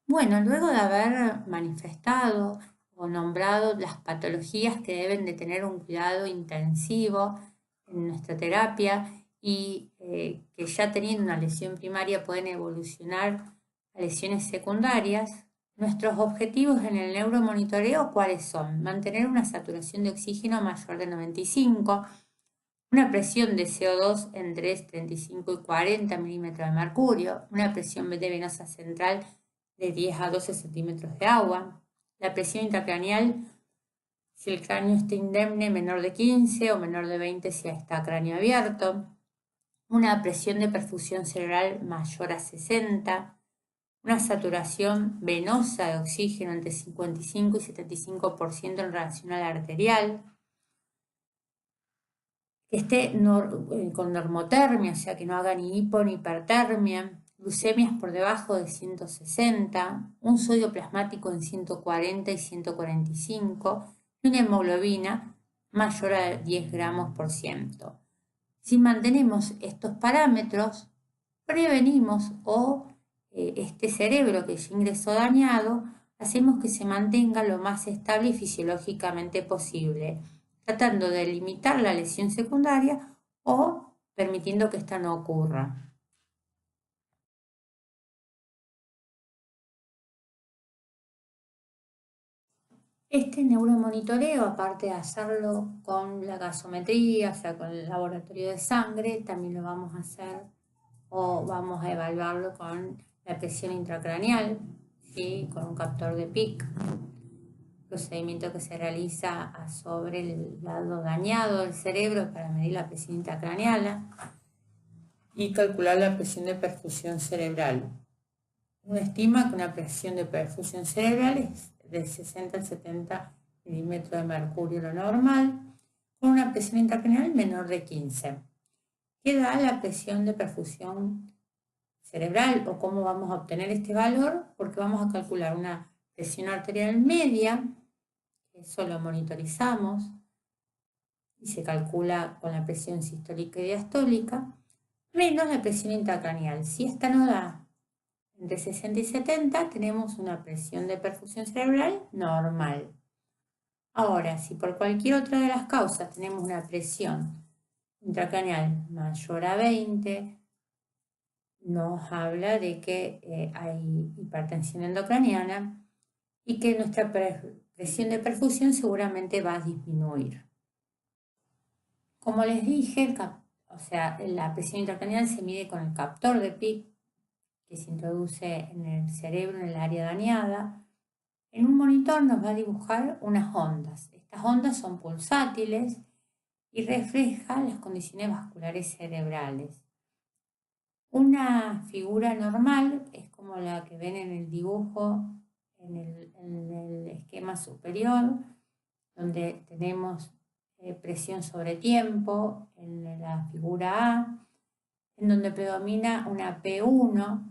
Bueno, luego de haber manifestado o nombrado las patologías que deben de tener un cuidado intensivo en nuestra terapia y que ya teniendo una lesión primaria pueden evolucionar a lesiones secundarias, nuestros objetivos en el neuromonitoreo, ¿cuáles son? Mantener una saturación de oxígeno mayor de 95, una presión de CO2 entre 35 y 40 milímetros de mercurio, una presión venosa central de 10 a 12 centímetros de agua, la presión intracraneal si el cráneo está indemne menor de 15 o menor de 20 si está cráneo abierto, una presión de perfusión cerebral mayor a 60, una saturación venosa de oxígeno entre 55 y 75% en relación a la arterial, que esté con normotermia, o sea que no haga ni hipo ni hipertermia, glucemias por debajo de 160, un sodio plasmático en 140 y 145 y una hemoglobina mayor a 10 gramos por ciento. Si mantenemos estos parámetros, prevenimos este cerebro que ya ingresó dañado, hacemos que se mantenga lo más estable y fisiológicamente posible, tratando de limitar la lesión secundaria o permitiendo que esta no ocurra. Este neuromonitoreo, aparte de hacerlo con la gasometría, o sea, con el laboratorio de sangre, también lo vamos a hacer o vamos a evaluarlo con la presión intracraneal, ¿sí? Con un captor de PIC, procedimiento que se realiza sobre el lado dañado del cerebro para medir la presión intracraneal y calcular la presión de perfusión cerebral. Uno estima que una presión de perfusión cerebral es de 60 a 70 milímetros de mercurio, lo normal, con una presión intracraneal menor de 15. ¿Qué da la presión de perfusión cerebral o cómo vamos a obtener este valor? Porque vamos a calcular una presión arterial media, que eso lo monitorizamos y se calcula con la presión sistólica y diastólica, menos la presión intracraneal. Si esta no da entre 60 y 70, tenemos una presión de perfusión cerebral normal. Ahora, si por cualquier otra de las causas tenemos una presión intracraneal mayor a 20, nos habla de que hay hipertensión endocraniana y que nuestra presión de perfusión seguramente va a disminuir. Como les dije, la presión intracraneal se mide con el captor de PIC que se introduce en el cerebro, en el área dañada. En un monitor nos va a dibujar unas ondas. Estas ondas son pulsátiles y reflejan las condiciones vasculares cerebrales. Una figura normal es como la que ven en el dibujo, en el esquema superior, donde tenemos presión sobre tiempo, en la figura A, en donde predomina una P1.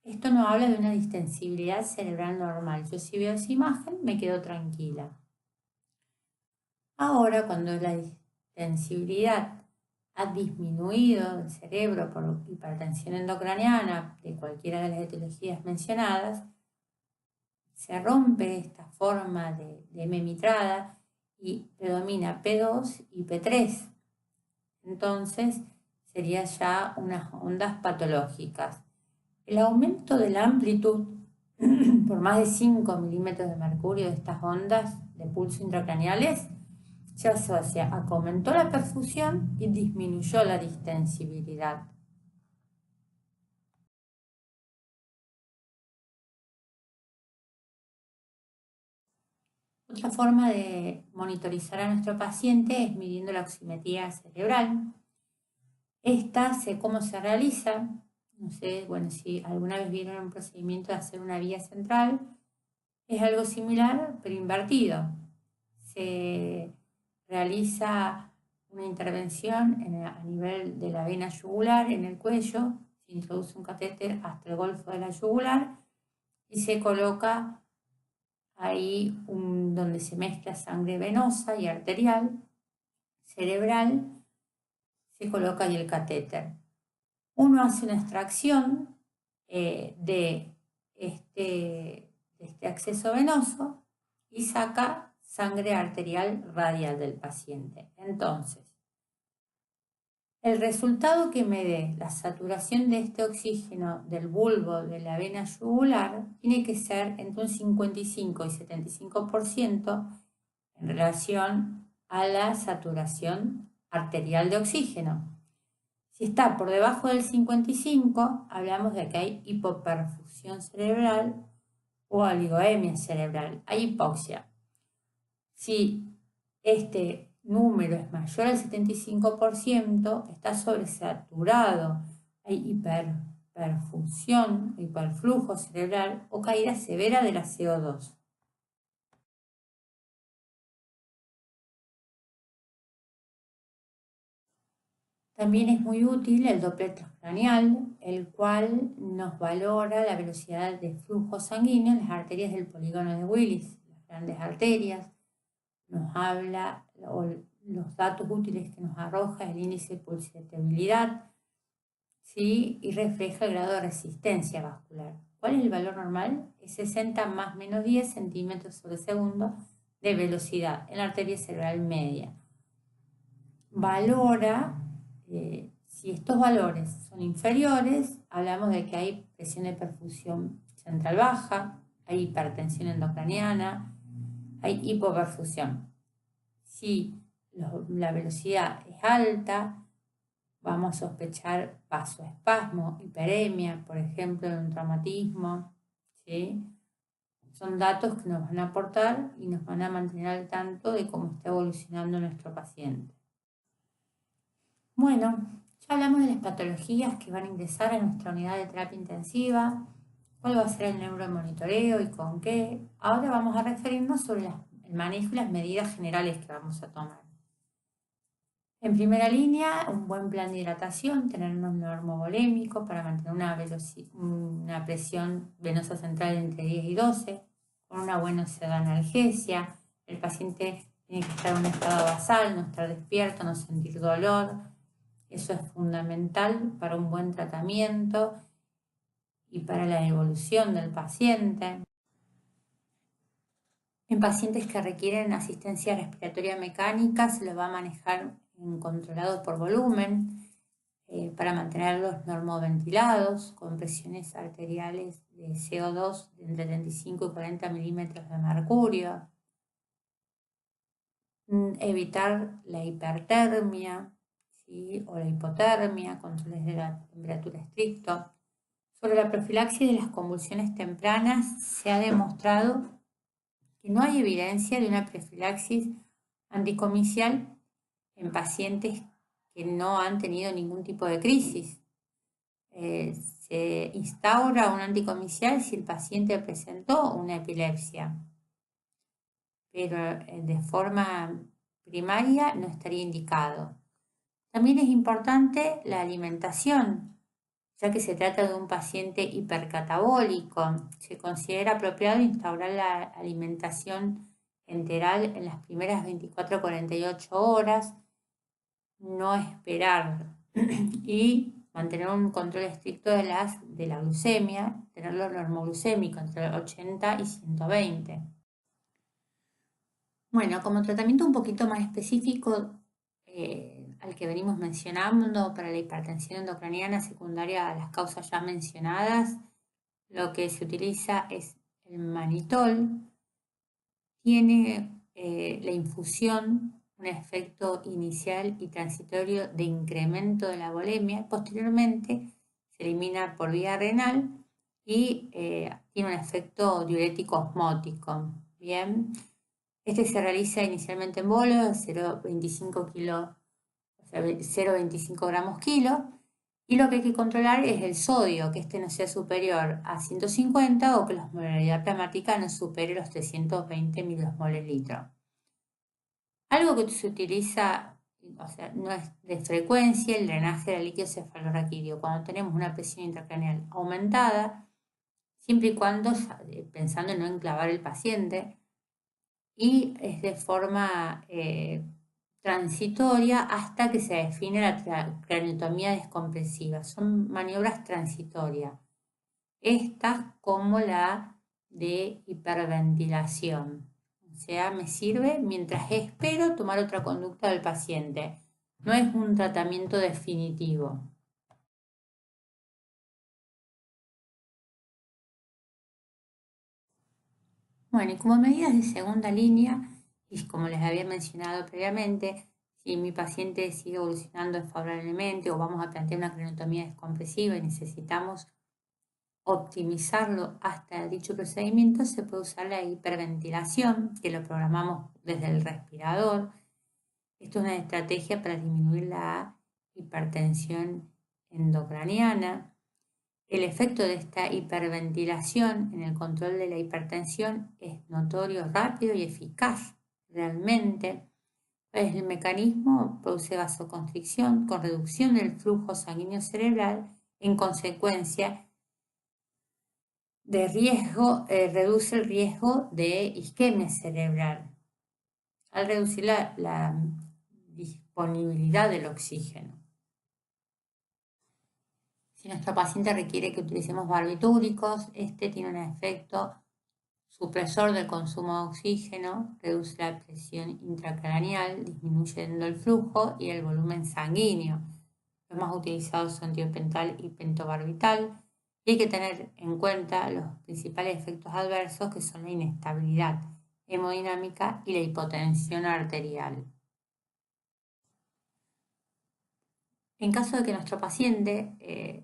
Esto no habla de una distensibilidad cerebral normal. Yo si veo esa imagen me quedo tranquila. Ahora, cuando la distensibilidad ha disminuido del cerebro por hipertensión endocraniana de cualquiera de las etiologías mencionadas, se rompe esta forma de hemimitrada y predomina P2 y P3. Entonces, serían ya unas ondas patológicas. El aumento de la amplitud por más de 5 milímetros de mercurio de estas ondas de pulso intracraneales se asocia a que aumentó la perfusión y disminuyó la distensibilidad. Otra forma de monitorizar a nuestro paciente es midiendo la oximetría cerebral. Esta sé cómo se realiza. No sé, bueno, si alguna vez vieron un procedimiento de hacer una vía central, es algo similar, pero invertido. Se realiza una intervención a nivel de la vena yugular, en el cuello, se introduce un catéter hasta el golfo de la yugular y se coloca ahí donde se mezcla sangre venosa y arterial, cerebral, se coloca ahí el catéter. Uno hace una extracción de este acceso venoso y saca sangre arterial radial del paciente. Entonces, el resultado que me dé la saturación de este oxígeno del bulbo de la vena yugular tiene que ser entre un 55 y 75% en relación a la saturación arterial de oxígeno. Si está por debajo del 55, hablamos de que hay hipoperfusión cerebral o oligoemia cerebral, hay hipoxia. Si este número es mayor al 75%, está sobresaturado, hay hiperperfusión, hiperflujo cerebral o caída severa de la CO2. También es muy útil el Doppler transcraneal, el cual nos valora la velocidad de flujo sanguíneo en las arterias del polígono de Willis, las grandes arterias. Nos habla, los datos útiles que nos arroja el índice de pulsatividad, ¿sí? Y refleja el grado de resistencia vascular. ¿Cuál es el valor normal? Es 60 más menos 10 centímetros sobre segundo de velocidad en la arteria cerebral media. Valora, si estos valores son inferiores, hablamos de que hay presión de perfusión central baja, hay hipertensión endocraniana, hay hipoperfusión. Si la velocidad es alta, vamos a sospechar vasoespasmo, hiperemia, por ejemplo, en un traumatismo, ¿sí? Son datos que nos van a aportar y nos van a mantener al tanto de cómo está evolucionando nuestro paciente. Bueno, ya hablamos de las patologías que van a ingresar a nuestra unidad de terapia intensiva, cuál va a ser el neuromonitoreo y con qué. Ahora vamos a referirnos sobre el manejo y las medidas generales que vamos a tomar. En primera línea, un buen plan de hidratación, tener un normovolémico para mantener una presión venosa central entre 10 y 12, con una buena pseudoanalgesia. El paciente tiene que estar en un estado basal, no estar despierto, no sentir dolor. Eso es fundamental para un buen tratamiento y para la evolución del paciente. En pacientes que requieren asistencia respiratoria mecánica se los va a manejar controlado por volumen para mantenerlos normoventilados con presiones arteriales de CO2 de entre 35 y 40 milímetros de mercurio. Evitar la hipertermia, ¿sí? O la hipotermia, controles de la temperatura estricto. Sobre la profilaxis de las convulsiones tempranas se ha demostrado que no hay evidencia de una profilaxis anticomicial en pacientes que no han tenido ningún tipo de crisis. Se instaura un anticomicial si el paciente presentó una epilepsia, pero de forma primaria no estaría indicado. También es importante la alimentación, ya que se trata de un paciente hipercatabólico. Se considera apropiado instaurar la alimentación enteral en las primeras 24 a 48 horas, no esperar y mantener un control estricto de la glucemia, tenerlo normoglucémico entre 80 y 120. Bueno, como tratamiento un poquito más específico al que venimos mencionando para la hipertensión endocraniana secundaria a las causas ya mencionadas, lo que se utiliza es el manitol. Tiene la infusión un efecto inicial y transitorio de incremento de la volemia. Posteriormente se elimina por vía renal y tiene un efecto diurético osmótico. Bien, este se realiza inicialmente en bolos de 0,25 gramos kilo. Y lo que hay que controlar es el sodio, que este no sea superior a 150 o que la osmolaridad plasmática no supere los 320 milimoles litro. Algo que se utiliza, o sea, no es de frecuencia, el drenaje del líquido cefalorraquídeo. Cuando tenemos una presión intracraneal aumentada, siempre y cuando, pensando en no enclavar el paciente, y es de forma transitoria hasta que se define la craniotomía descompresiva. Son maniobras transitorias. estas como la de hiperventilación. O sea, me sirve mientras espero tomar otra conducta del paciente. No es un tratamiento definitivo. Bueno, y como medidas de segunda línea, y como les había mencionado previamente, si mi paciente sigue evolucionando favorablemente o vamos a plantear una craniotomía descompresiva y necesitamos optimizarlo hasta dicho procedimiento, se puede usar la hiperventilación, que lo programamos desde el respirador. Esto es una estrategia para disminuir la hipertensión endocraniana. El efecto de esta hiperventilación en el control de la hipertensión es notorio, rápido y eficaz. Realmente, el mecanismo produce vasoconstricción con reducción del flujo sanguíneo cerebral. En consecuencia, reduce el riesgo de isquemia cerebral al reducir la disponibilidad del oxígeno. Si nuestro paciente requiere que utilicemos barbitúricos, este tiene un efecto supresor del consumo de oxígeno, reduce la presión intracraneal, disminuyendo el flujo y el volumen sanguíneo. Los más utilizados son tiopental y pentobarbital, y hay que tener en cuenta los principales efectos adversos, que son la inestabilidad hemodinámica y la hipotensión arterial. En caso de que nuestro paciente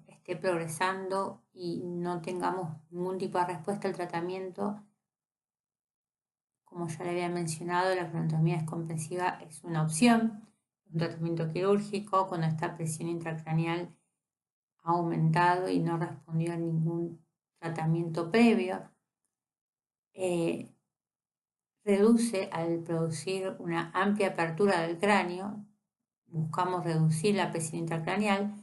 esté progresando y no tengamos ningún tipo de respuesta al tratamiento, como ya le había mencionado, la craniotomía descompresiva es una opción, un tratamiento quirúrgico cuando esta presión intracraneal ha aumentado y no respondió a ningún tratamiento previo. Reduce al producir una amplia apertura del cráneo. Buscamos reducir la presión intracraneal,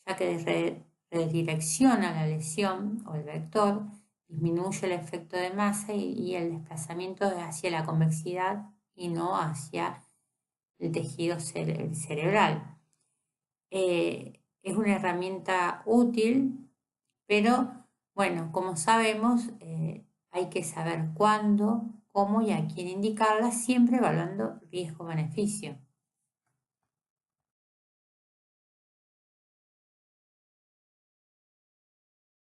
ya que redirecciona la lesión o el vector, disminuye el efecto de masa y el desplazamiento hacia la convexidad y no hacia el tejido cerebral. Es una herramienta útil, pero bueno, como sabemos, hay que saber cuándo, cómo y a quién indicarla, siempre evaluando riesgo-beneficio.